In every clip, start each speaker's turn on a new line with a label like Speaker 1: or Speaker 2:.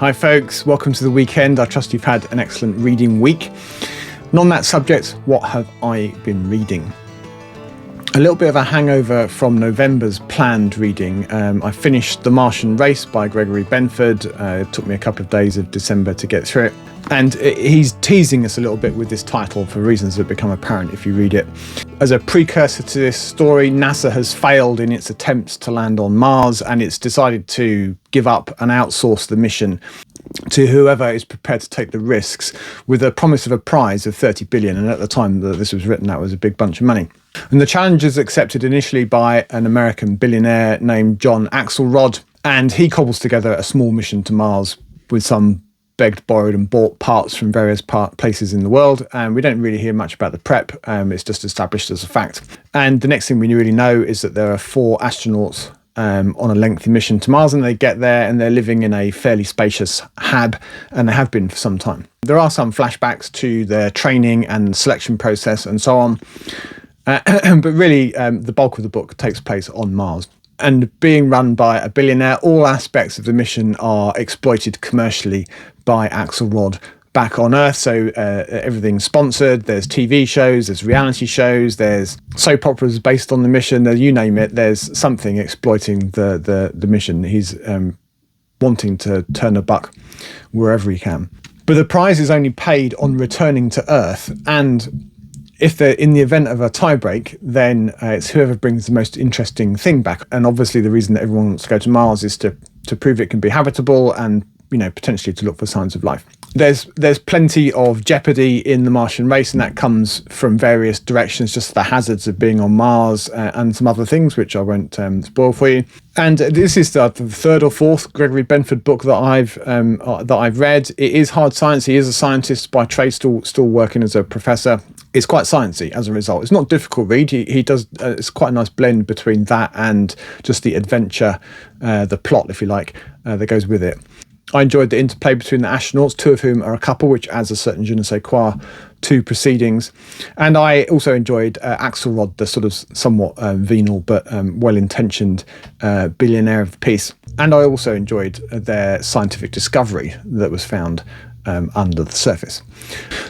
Speaker 1: Hi folks, welcome to the weekend. I trust you've had an excellent reading week. And on that subject, what have I been reading? A little bit of a hangover from November's planned reading. I finished The Martian Race by Gregory Benford. It took me a couple of days of December to get through it. And he's teasing us a little bit with this title for reasons that become apparent if you read it. As a precursor to this story, NASA has failed in its attempts to land on Mars, and it's decided to give up and outsource the mission to whoever is prepared to take the risks, with a promise of a prize of 30 billion. And at the time that this was written, that was a big bunch of money. And the challenge is accepted initially by an American billionaire named John Axelrod, and he cobbles together a small mission to Mars with some begged, borrowed and bought parts from various places in the world. And we don't really hear much about the prep. It's just established as a fact. And the next thing we really know is that there are 4 astronauts on a lengthy mission to Mars, and they get there and they're living in a fairly spacious hab, and they have been for some time. There are some flashbacks to their training and selection process and so on. But really, the bulk of the book takes place on Mars. And being run by a billionaire, all aspects of the mission are exploited commercially by Axelrod back on Earth. So everything's sponsored. There's TV shows, there's reality shows, there's soap operas based on the mission. You name it, there's something exploiting the mission. He's wanting to turn a buck wherever he can. But the prize is only paid on returning to Earth, and if they're in the event of a tiebreak, then it's whoever brings the most interesting thing back. And obviously the reason that everyone wants to go to Mars is to prove it can be habitable and, potentially to look for signs of life. There's plenty of jeopardy in The Martian Race, and that comes from various directions, just the hazards of being on Mars and some other things, which I won't spoil for you. And this is the 3rd or 4th Gregory Benford book that I've read. It is hard science. He is a scientist by trade, still working as a professor. It's quite sciencey as a result. It's not a difficult read. He does. It's quite a nice blend between that and just the adventure, the plot, if you like, that goes with it. I enjoyed the interplay between the astronauts, 2 of whom are a couple, which adds a certain je ne sais quoi to proceedings. And I also enjoyed Axelrod, the sort of somewhat venal but well-intentioned billionaire of the piece. And I also enjoyed their scientific discovery that was found under the surface.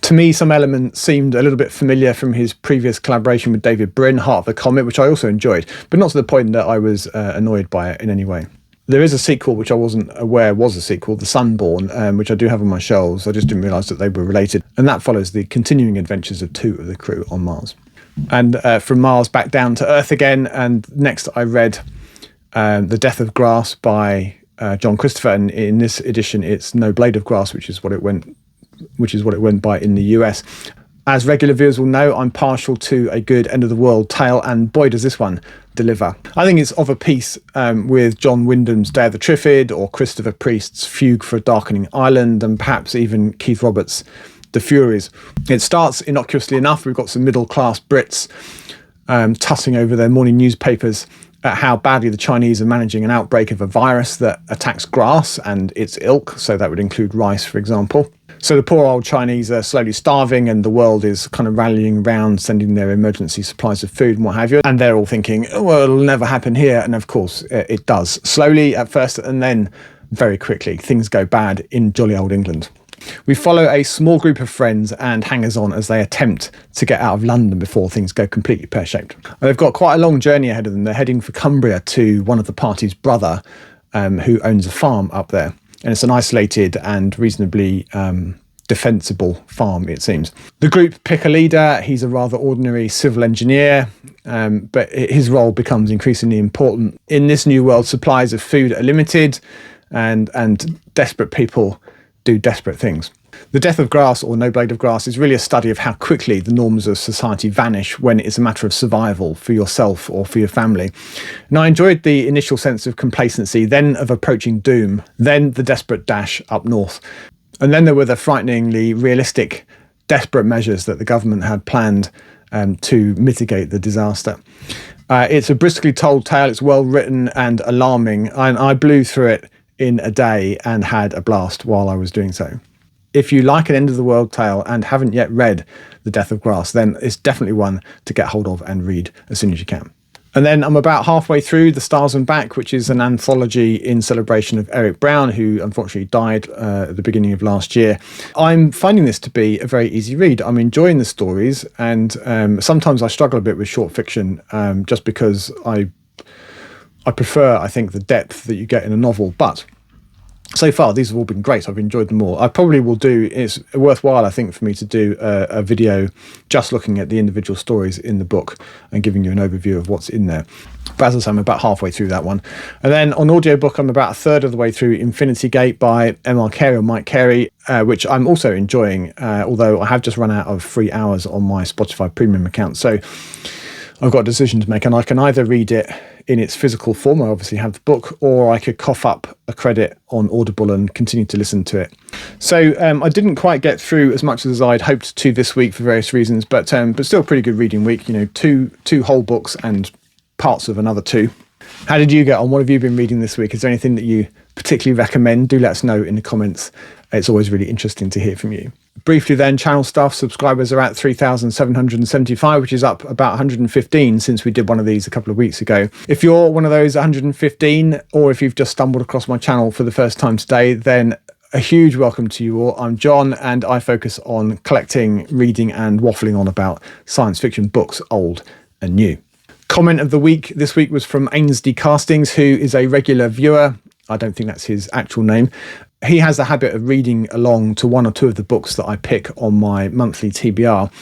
Speaker 1: To me, some elements seemed a little bit familiar from his previous collaboration with David Brin, Heart of the Comet, which I also enjoyed, but not to the point that I was annoyed by it in any way. There is a sequel, which I wasn't aware was a sequel, The Sunborn, which I do have on my shelves. I just didn't realise that they were related. And that follows the continuing adventures of 2 of the crew on Mars. And from Mars back down to Earth again. And next I read The Death of Grass by John Christopher. And in this edition, it's No Blade of Grass, which is what it went by in the US. As regular viewers will know, I'm partial to a good end-of-the-world tale, and boy does this one deliver. I think it's of a piece with John Wyndham's Day of the Trifid, or Christopher Priest's Fugue for a Darkening Island, and perhaps even Keith Roberts' The Furies. It starts innocuously enough. We've got some middle-class Brits tussing over their morning newspapers at how badly the Chinese are managing an outbreak of a virus that attacks grass and its ilk, so that would include rice, for example. So the poor old Chinese are slowly starving, and the world is kind of rallying around, sending their emergency supplies of food and what have you. And they're all thinking, oh, well, it'll never happen here. And of course, it does. Slowly at first, and then very quickly, things go bad in jolly old England. We follow a small group of friends and hangers-on as they attempt to get out of London before things go completely pear-shaped. They've got quite a long journey ahead of them. They're heading for Cumbria to one of the party's brother, who owns a farm up there. And it's an isolated and reasonably defensible farm, it seems. The group pick a leader. He's a rather ordinary civil engineer, but his role becomes increasingly important. In this new world, supplies of food are limited, and desperate people do desperate things. The Death of Grass, or No Blade of Grass, is really a study of how quickly the norms of society vanish when it's a matter of survival for yourself or for your family. And I enjoyed the initial sense of complacency, then of approaching doom, then the desperate dash up north. And then there were the frighteningly realistic, desperate measures that the government had planned to mitigate the disaster. It's a briskly told tale. It's well written and alarming. And I blew through it in a day and had a blast while I was doing so. If you like an end-of-the-world tale and haven't yet read The Death of Grass, then it's definitely one to get hold of and read as soon as you can. And then I'm about halfway through The Stars and Back, which is an anthology in celebration of Eric Brown, who unfortunately died at the beginning of last year. I'm finding this to be a very easy read. I'm enjoying the stories, and sometimes I struggle a bit with short fiction just because I prefer, I think, the depth that you get in a novel. But so far, these have all been great. I've enjoyed them all. I probably will do, it's worthwhile, I think, for me to do a video just looking at the individual stories in the book and giving you an overview of what's in there. But as I say, I'm about halfway through that one. And then on audiobook, I'm about a third of the way through Infinity Gate by M.R. Carey or Mike Carey, which I'm also enjoying, although I have just run out of free hours on my Spotify premium account. So I've got a decision to make, and I can either read it in its physical form, I obviously have the book, or I could cough up a credit on Audible and continue to listen to it. So I didn't quite get through as much as I'd hoped to this week for various reasons, but still a pretty good reading week. You know, two whole books and parts of another two. How did you get on? What have you been reading this week? Is there anything that you particularly recommend? Do let us know in the comments. It's always really interesting to hear from you. Briefly then, channel stuff. Subscribers are at 3,775, which is up about 115 since we did one of these a couple of weeks ago. If you're one of those 115, or if you've just stumbled across my channel for the first time today, then a huge welcome to you all. I'm John, and I focus on collecting, reading and waffling on about science fiction books, old and new. Comment of the week this week was from Ainsley Castings, who is a regular viewer. I don't think that's his actual name. He has the habit of reading along to one or two of the books that I pick on my monthly TBR.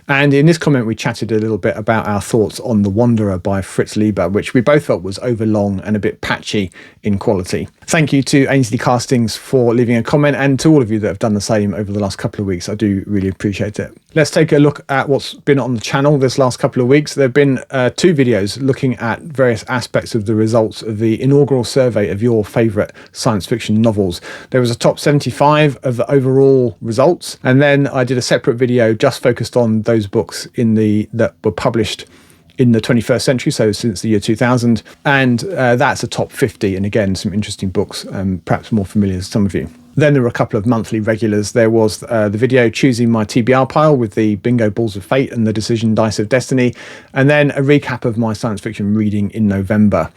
Speaker 1: And in this comment, we chatted a little bit about our thoughts on The Wanderer by Fritz Leiber, which we both felt was overlong and a bit patchy in quality. Thank you to Ainsley Castings for leaving a comment, and to all of you that have done the same over the last couple of weeks. I do really appreciate it. Let's take a look at what's been on the channel this last couple of weeks. There have been two videos looking at various aspects of the results of the inaugural survey of your favourite science fiction novels. There was a top 75 of the overall results, and then I did a separate video just focused on those books that were published in the 21st century, so since the year 2000, and that's a top 50, and again some interesting books, perhaps more familiar to some of you. Then there were a couple of monthly regulars. There was the video choosing my TBR pile with the bingo balls of fate and the decision dice of destiny, and then a recap of my science fiction reading in November.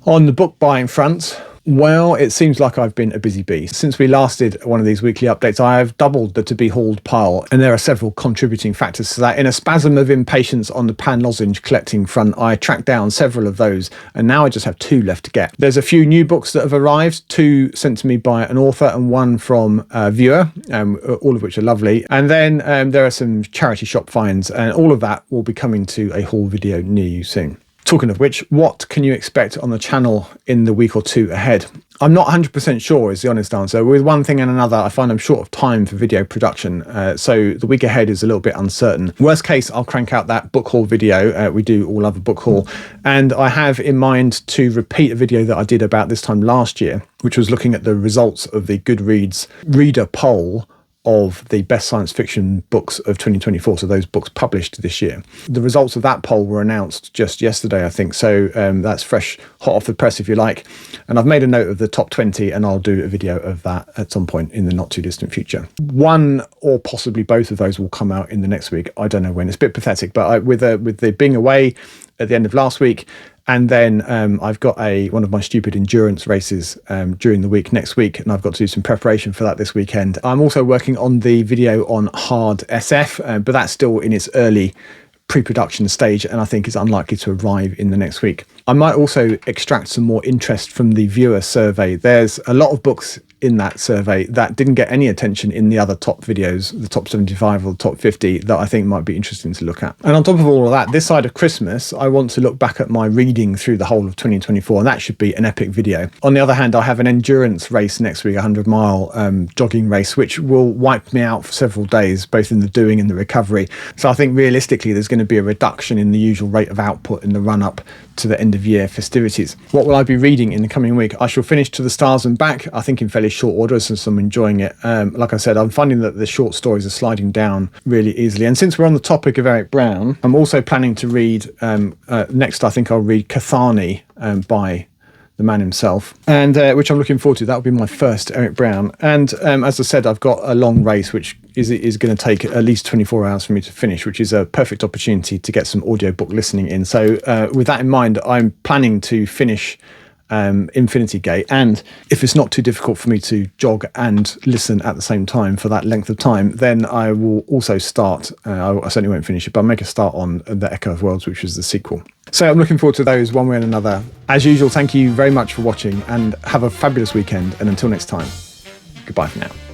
Speaker 1: On the book buying front, well, it seems like I've been a busy bee. Since we last did one of these weekly updates, I have doubled the to-be-hauled pile, and there are several contributing factors to that. In a spasm of impatience on the pan lozenge collecting front, I tracked down several of those, and now I just have two left to get. There's a few new books that have arrived, two sent to me by an author and one from a viewer, all of which are lovely. And then there are some charity shop finds, and all of that will be coming to a haul video near you soon. Talking of which, what can you expect on the channel in the week or two ahead? I'm not 100% sure is the honest answer. With one thing and another, I find I'm short of time for video production, so the week ahead is a little bit uncertain. Worst case, I'll crank out that book haul video. We do all love a book haul, and I have in mind to repeat a video that I did about this time last year, which was looking at the results of the Goodreads reader poll of the best science fiction books of 2024, so those books published this year. The results of that poll were announced just yesterday, I think, so that's fresh, hot off the press, if you like. And I've made a note of the top 20, and I'll do a video of that at some point in the not too distant future. One or possibly both of those will come out in the next week. I don't know when. It's a bit pathetic, but with the being away at the end of last week, and then I've got one of my stupid endurance races during the week next week, and I've got to do some preparation for that this weekend. I'm also working on the video on hard SF, but that's still in its early pre-production stage, and I think is unlikely to arrive in the next week. I might also extract some more interest from the viewer survey. There's a lot of books in that survey that didn't get any attention in the other top videos, the top 75 or the top 50, that I think might be interesting to look at. And on top of all of that, this side of Christmas, I want to look back at my reading through the whole of 2024, and that should be an epic video. On the other hand, I have an endurance race next week, a 100-mile jogging race, which will wipe me out for several days, both in the doing and the recovery. So I think realistically, there's going to be a reduction in the usual rate of output in the run-up to the end of year festivities. What will I be reading in the coming week? I shall finish To the Stars and Back, I think in fairly short order, since I'm enjoying it. Like I said, I'm finding that the short stories are sliding down really easily. And since we're on the topic of Eric Brown, I'm also planning to read, next I think I'll read Cathani by the the man himself, and which I'm looking forward to. That will be my first Eric Brown. And as I said, I've got a long race, which is going to take at least 24 hours for me to finish, which is a perfect opportunity to get some audiobook listening in. So with that in mind, I'm planning to finish Infinity Gate, and if it's not too difficult for me to jog and listen at the same time for that length of time, then I will also start, I certainly won't finish it, but I'll make a start on The Echo of Worlds, which is the sequel. So I'm looking forward to those one way and another. As usual, thank you very much for watching, and have a fabulous weekend, and until next time, goodbye for now.